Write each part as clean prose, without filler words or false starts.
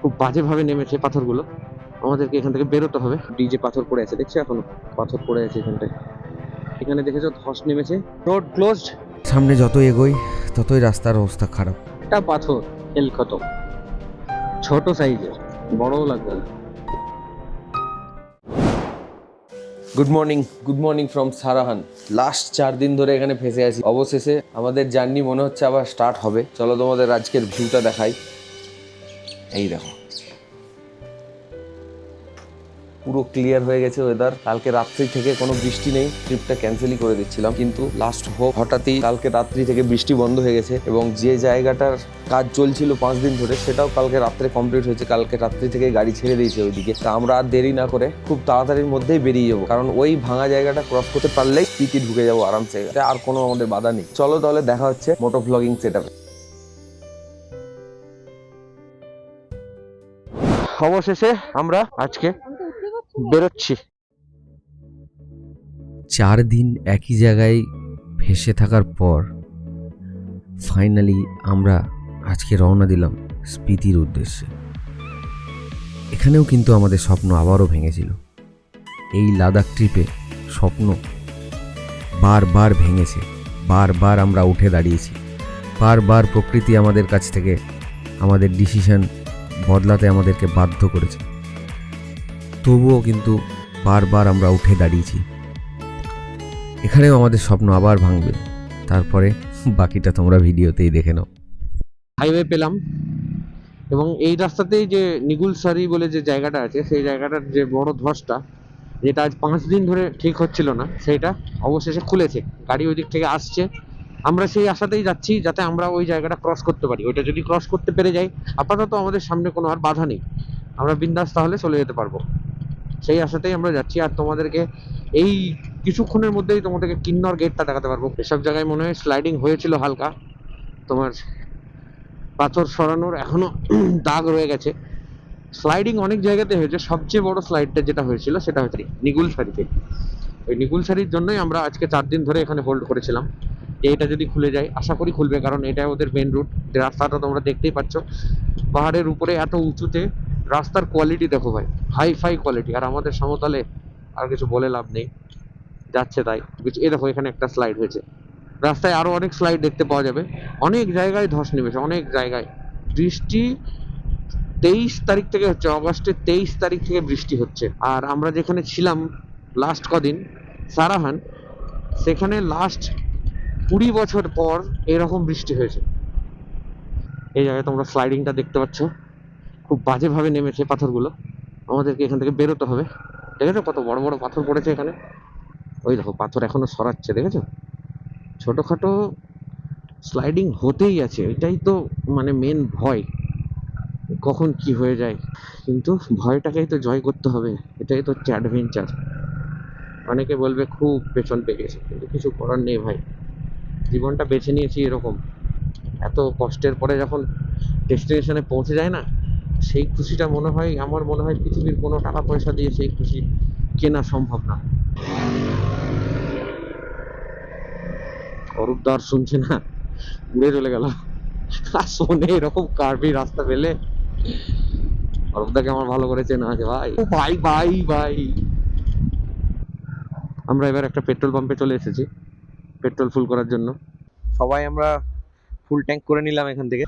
খুব বাজেভাবে নেমেছে পাথরগুলো। আমাদেরকে এখান থেকে বেরোতে হবে। ডিজে পাথর পড়ে আছে, দেখছো এখনো পাথর পড়ে আছে এখানটায়। এখানে দেখেছো ধস নেমেছে, রোড ক্লোজড। সামনে যত এগোই ততই রাস্তার অবস্থা খারাপ। একটা পাথর হেলক্ষত, ছোট সাইজের, বড়ও লাগবে না। Good morning from Sarahan. Last 4 দিন ধরে এখানে ফেসে আছি। অবশেষে আমাদের জার্নি মনে হচ্ছে আবার স্টার্ট হবে। চলো তোমাদের আজকের ভিউটা দেখাই। এই দেখো, পুরো ক্লিয়ার হয়ে গেছে ওয়েদার। কালকে রাত্রি থেকে কোনো বৃষ্টি নেই, ট্রিপটা ক্যান্সেলই করে দিচ্ছিলাম, কিন্তু লাস্ট হোপ হঠাৎই কালকে রাত্রি থেকে বৃষ্টি বন্ধ হয়ে গেছে এবং যে জায়গাটার কাজ চলছিল 5 দিন ধরে সেটাও কালকে রাত্রে কমপ্লিট হয়েছে। কালকে রাত্রি থেকে গাড়ি ছেড়ে দিয়েছে ওইদিকে। তা আমরা আর দেরি না করে খুব তাড়াতাড়ির মধ্যেই বেরিয়ে যাবো, কারণ ওই ভাঙা জায়গাটা ক্রস করতে পারলেই স্পিতি ঢুকে যাবো আরামসে। আর কোনো আমাদের বাধা নেই। চলো তাহলে দেখা হচ্ছে মোটো ভ্লগিং সেটআপে। অবশেষে আমরা আজকে বেরোচ্ছি। 4 দিন একই জায়গায় ভেসে থাকার পর ফাইনালি আমরা আজকে রওনা দিলাম স্পিতির উদ্দেশ্যে। এখানেও কিন্তু আমাদের স্বপ্ন আবারও ভেঙেছিল। এই লাদাখ ট্রিপে স্বপ্ন বারবার ভেঙেছে, বারবার আমরা উঠে দাঁড়িয়েছি, বারবার প্রকৃতি আমাদের কাছ থেকে আমাদের ডিসিশন বদলাতে আমাদেরকে বাধ্য করেছে। তবুও কিন্তু বারবার আমরা উঠে দাঁড়িয়েছি। এখানেও আমাদের স্বপ্ন আবার ভাঙবে। তারপরে বাকিটা তোমরা ভিডিওতেই দেখে নাও। হাইওয়ে পেলাম এবং এই রাস্তাতেই যে নিগুলসারি বলে যে জায়গাটা আছে, সেই জায়গাটার যে বড় ধসটা, যেটা আজ 5 দিন ধরে ঠিক হচ্ছিল না, সেইটা অবশেষে খুলেছে। গাড়ি ওই দিক থেকে আসছে, আমরা সেই আশাতেই যাচ্ছি যাতে আমরা ওই জায়গাটা ক্রস করতে পারি। ওইটা যদি ক্রস করতে পেরে যাই, আপাতত আমাদের সামনে কোনো আর বাধা নেই, আমরা বিন্দাস তাহলে চলে যেতে পারবো। সেই আশাতেই আমরা যাচ্ছি। আর তোমাদেরকে এই কিছুক্ষণের মধ্যেই তোমাদেরকে কিন্নর গেটটা দেখাতে পারবো। এসব জায়গায় মনে হয় স্লাইডিং হয়েছিল হালকা, তোমার পাথর সরানোর এখনো দাগ রয়ে গেছে। স্লাইডিং অনেক জায়গাতে হয়েছে, সবচেয়ে বড় স্লাইডটা যেটা হয়েছিল সেটা হচ্ছে নিগুলসারিতে। ওই নিগুলসারির জন্যই আমরা আজকে 4 দিন ধরে এখানে হোল্ড করেছিলাম যে এটা যদি খুলে যায়। আশা করি খুলবে, কারণ এটা ওদের মেন রুট। রাস্তাটা তোমরা দেখতেই পাচ্ছ, পাহাড়ের উপরে এত উঁচুতে রাস্তার কোয়ালিটি দেখো ভাই, হাই ফাই কোয়ালিটি। আর আমাদের সমতলে আর কিছু বলে লাভ নেই, যাচ্ছে তাই। এই দেখো এখানে একটা স্লাইড হয়েছে, রাস্তায় আরো অনেক স্লাইড দেখতে পাওয়া যাবে। অনেক জায়গায় ধস নেমেছে, অনেক জায়গায়। বৃষ্টি 23 তারিখ থেকে হচ্ছে, অগস্টের 23 তারিখ থেকে বৃষ্টি হচ্ছে। আর আমরা যেখানে ছিলাম লাস্ট কদিন, সারাহান, সেখানে লাস্ট 20 বছর পর এরকম বৃষ্টি হয়েছে। এই জায়গায় তোমরা স্লাইডিংটা দেখতে পাচ্ছ, খুব বাজেভাবে নেমেছে পাথরগুলো। আমাদেরকে এখান থেকে বেরোতে হবে। দেখেছো কত বড় বড় পাথর পড়েছে এখানে? ওই দেখো পাথর এখনো সরাচ্ছে, দেখেছো? ছোটখাটো স্লাইডিং হতেই আছে, এটাই তো মানে মেন ভয়, কখন কি হয়ে যায়। কিন্তু ভয়টাকেই তো জয় করতে হবে, এটাই তো হচ্ছে অ্যাডভেঞ্চার। অনেকে বলবে খুব পেছন পেয়ে গেছে, কিন্তু কিছু করার নেই ভাই, জীবনটা বেছে নিয়েছি এরকম। এত কষ্টের পরে যখন ডেস্টিনেশনে পৌঁছে যায় না, সেই খুশিটা মনে হয়, আমার মনে হয় পৃথিবীর কোনো টাকা পয়সা দিয়ে সেই খুশি কেনা সম্ভব না। অরূপদার শুনছে না, উড়ে চলে গেল। আর শোনে এরকম কার্ভি রাস্তা পেলে, অরূপদাকে আমার ভালো করে চেনা আছে ভাই। ও ভাই ভাই ভাই, আমরা এবার একটা পেট্রোল পাম্পে চলে এসেছি পেট্রোল ফুল করার জন্য। সবাই আমরা ফুল ট্যাঙ্ক করে নিলাম এখান থেকে।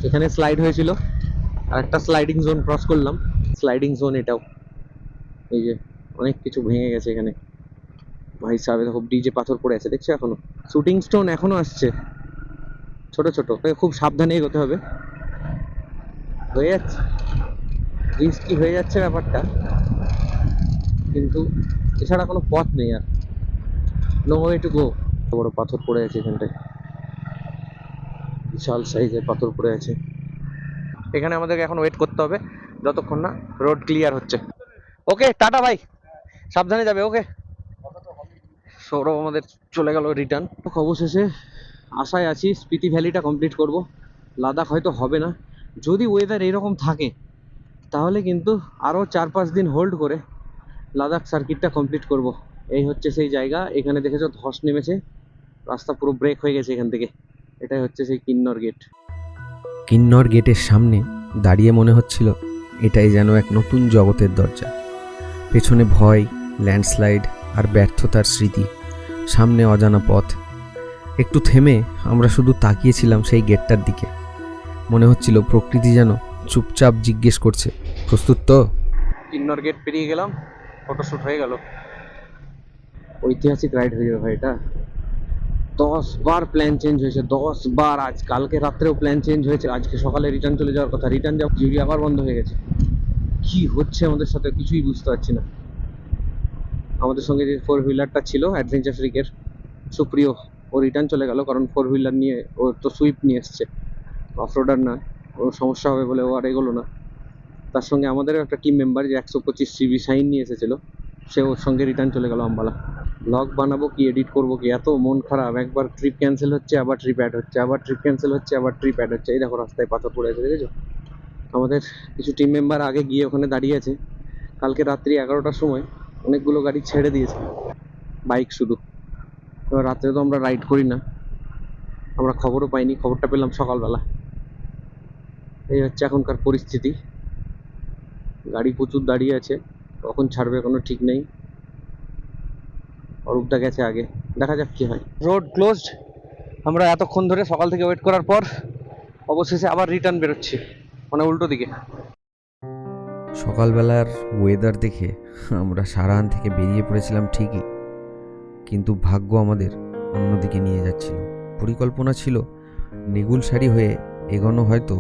এখানে স্লাইড হয়েছিল, আর একটা স্লাইডিং জোন ক্রস করলাম। স্লাইডিং জোন এটাও। এই যে অনেক কিছু ভেঙে গেছে এখানে ভাই সাহেব, দেখো ডিজে পাথর পড়ে আছে, দেখছো এখনো। শুটিং স্টোন এখনো আসছে ছোট ছোট, খুব সাবধানে এগোতে হবে। হয়ে যাচ্ছে, রিস্কি হয়ে যাচ্ছে ব্যাপারটা, কিন্তু এছাড়া কোনো পথ নেই আর, নো ওয়ে টু গো। বড় পাথর পড়ে আছে এখানটায়, বিশাল সাইজের পাথর পড়ে আছে। এখানে আমাদেরকে এখন ওয়েট করতে হবে যতক্ষণ না রোড ক্লিয়ার হচ্ছে। ওকে টাটা ভাই, সাবধানে যাবে। ওকে, সৌরভ আমাদের চলে গেল রিটার্ন। অবশেষে আশায় আছি স্পিতি ভ্যালিটা কমপ্লিট করব। লাদাখ হয়তো হবে না, যদি ওয়েদার এরকম থাকে তাহলে কিন্তু আরও 4-5 দিন হোল্ড করে লাদাখ সার্কিটটা কমপ্লিট করব। এই হচ্ছে সেই জায়গা, এখানে দেখেছো ধস নেমেছে, রাস্তা পুরো ব্রেক হয়ে গেছে এখান থেকে। এটাই হচ্ছে সেই কিন্নর গেট। কিন্নর গেটের সামনে দাঁড়িয়ে মনে হচ্ছিল এটাই যেন এক নতুন জগতের দরজা। পেছনে ভয়, ল্যান্ডস্লাইড আর ব্যর্থতার স্মৃতি, সামনে অজানা পথ। একটু থেমে আমরা শুধু তাকিয়েছিলাম সেই গেটটার দিকে। মনে হচ্ছিল প্রকৃতি যেন চুপচাপ জিজ্ঞেস করছে, প্রস্তুত তো? কিন্নর গেট পেরিয়ে গেলাম, ফটোশ্যুট হয়ে গেল। ঐতিহাসিক রাইড হয়ে যাবে ভাই এটা। 10 বার প্ল্যান চেঞ্জ হয়েছে, 10 বার। আজ কালকে রাত্রেও প্ল্যান চেঞ্জ হয়েছে, আজকে সকালে রিটার্ন চলে যাওয়ার কথা, রিটার্ন যাওয়া জিউরি আবার বন্ধ হয়ে গেছে। কি হচ্ছে আমাদের সাথে কিছুই বুঝতে পারছি না। আমাদের সঙ্গে যে 4 হুইলারটা ছিল অ্যাডভেঞ্চার ফ্রিকের সুপ্রিয়, ও রিটার্ন চলে গেল, কারণ 4 হুইলার নিয়ে ও তো সুইপ নিয়ে এসছে, অফরোডার না, ও সমস্যা হবে বলে ও আর এগোলো না। তার সঙ্গে আমাদেরও একটা টিম মেম্বার যে 125 সিবি সাইন নিয়ে এসেছিলো, সে ওর সঙ্গে রিটার্ন চলে গেল আম্বালা। ব্লগ বানাবো কি এডিট করবো কি, এত মন খারাপ। একবার ট্রিপ ক্যান্সেল হচ্ছে, আবার ট্রিপ অ্যাড হচ্ছে, আবার ট্রিপ ক্যান্সেল হচ্ছে, আবার ট্রিপ অ্যাড হচ্ছে। এই দেখো রাস্তায় পাথর পড়ে আছে, দেখেছো? আমাদের কিছু টিম মেম্বার আগে গিয়ে ওখানে দাঁড়িয়ে আছে। কালকে রাত্রি 11টার সময় অনেকগুলো গাড়ি ছেড়ে দিয়েছে, বাইক শুধু। এবার রাত্রে তো আমরা রাইড করি না, আমরা খবরও পাইনি, খবরটা পেলাম সকালবেলা। এই হচ্ছে এখনকার পরিস্থিতি। গাড়ি প্রচুর দাঁড়িয়ে আছে, কখন ছাড়বে কোনো ঠিক নেই। অরূপদা গেছে আগে, দেখা যাক কি হয়। Road closed. আমরা এতক্ষণ ধরে সকাল থেকে ওয়েট করার পর অবশেষে আবার রিটার্ন বেরোচ্ছি, মানে উল্টো দিকে। সকালবেলার ওয়েদার দেখে আমরা সারাহান থেকে বেরিয়ে পড়েছিলাম ঠিকই, কিন্তু ভাগ্য আমাদের অন্যদিকে নিয়ে যাচ্ছিল। পরিকল্পনা ছিল নিগুলসারি হয়ে এগোনো, হয়তো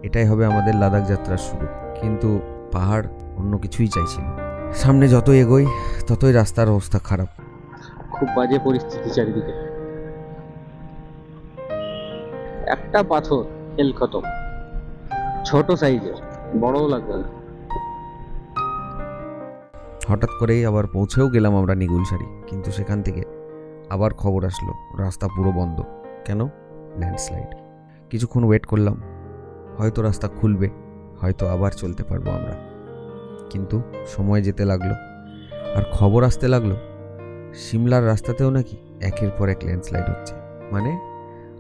এটাই হবে আমাদের লাদাখ যাত্রার শুরু। কিন্তু পাহাড় অন্য কিছুই চাইছিল। সামনে যত এগোই ততই রাস্তার অবস্থা খারাপ। খুব বাজে পরিস্থিতি চারিদিকে। একটা পাথর খেল খতম, ছোট সাইজের, বড়ও লাগবে না। হঠাৎ করেই আবার পৌঁছেও গেলাম আমরা নিগুলসারি, কিন্তু সেখান থেকে আবার খবর আসলো রাস্তা পুরো বন্ধ। কেন? ল্যান্ডস্লাইড। কিছুক্ষণ ওয়েট করলাম, হয়তো রাস্তা খুলবে, হয়তো আবার চলতে পারবো আমরা। কিন্তু সময় যেতে লাগলো, আর খবর আসতে লাগলো সিমলার রাস্তাতেও নাকি একের পর এক ল্যান্ডস্লাইড হচ্ছে। মানে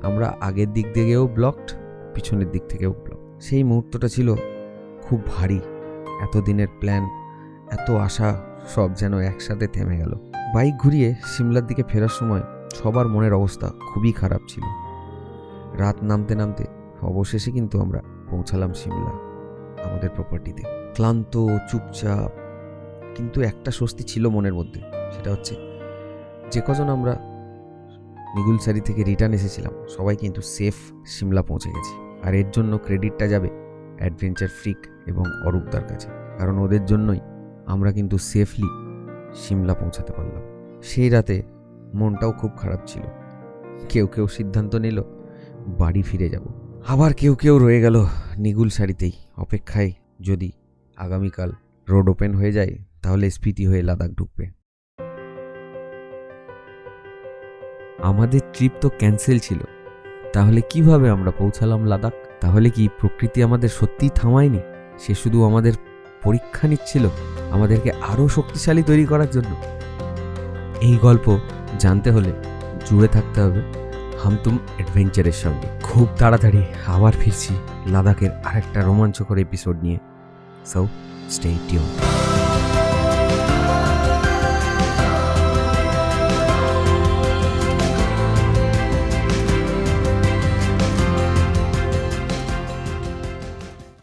আমরা আগের দিক থেকেও ব্লকড, পিছনের দিক থেকেও ব্লক। সেই মুহূর্তটা ছিল খুব ভারী। এতদিনের প্ল্যান, এত আশা, সব যেন একসাথে থেমে গেল। বাইক ঘুরিয়ে সিমলার দিকে ফেরার সময় সবার মনের অবস্থা খুবই খারাপ ছিল। রাত নামতে নামতে অবশেষে কিন্তু আমরা পৌঁছালাম সিমলা, আমাদের প্রপার্টিতে। ক্লান্ত, চুপচাপ, কিন্তু একটা স্বস্তি ছিল মনের মধ্যে। সেটা হচ্ছে যে কজন আমরা নিগুলসারি থেকে রিটার্ন এসেছিলাম সবাই কিন্তু সেফ সিমলা পৌঁছে গেছি। আর এর জন্য ক্রেডিটটা যাবে অ্যাডভেঞ্চার ফ্রিক এবং অরূপদার কাছে, কারণ ওদের জন্যই আমরা কিন্তু সেফলি সিমলা পৌঁছাতে পারলাম। সেই রাতে মনটাও খুব খারাপ ছিল। কেউ কেউ সিদ্ধান্ত নিল বাড়ি ফিরে যাব, আবার কেউ কেউ রয়ে গেল নিগুলসারিতেই অপেক্ষায়, যদি আগামীকাল রোড ওপেন হয়ে যায় তাহলে স্পিতি হয়ে লাদাখ ঢুকবে। আমাদের ট্রিপ তো ক্যান্সেল ছিল, তাহলে কিভাবে আমরা পৌঁছালাম লাদাখ? তাহলে কি প্রকৃতি আমাদের সত্যিই থামায়নি? সে শুধু আমাদের পরীক্ষা নিচ্ছিল, আমাদেরকে আরও শক্তিশালী তৈরি করার জন্য? এই গল্প জানতে হলে জুড়ে থাকতে হবে হামতুম অ্যাডভেঞ্চারের সঙ্গে। খুব তাড়াতাড়ি আবার ফিরছি লাদাখের আরেকটা রোমাঞ্চকর এপিসোড নিয়ে। So stay tuned.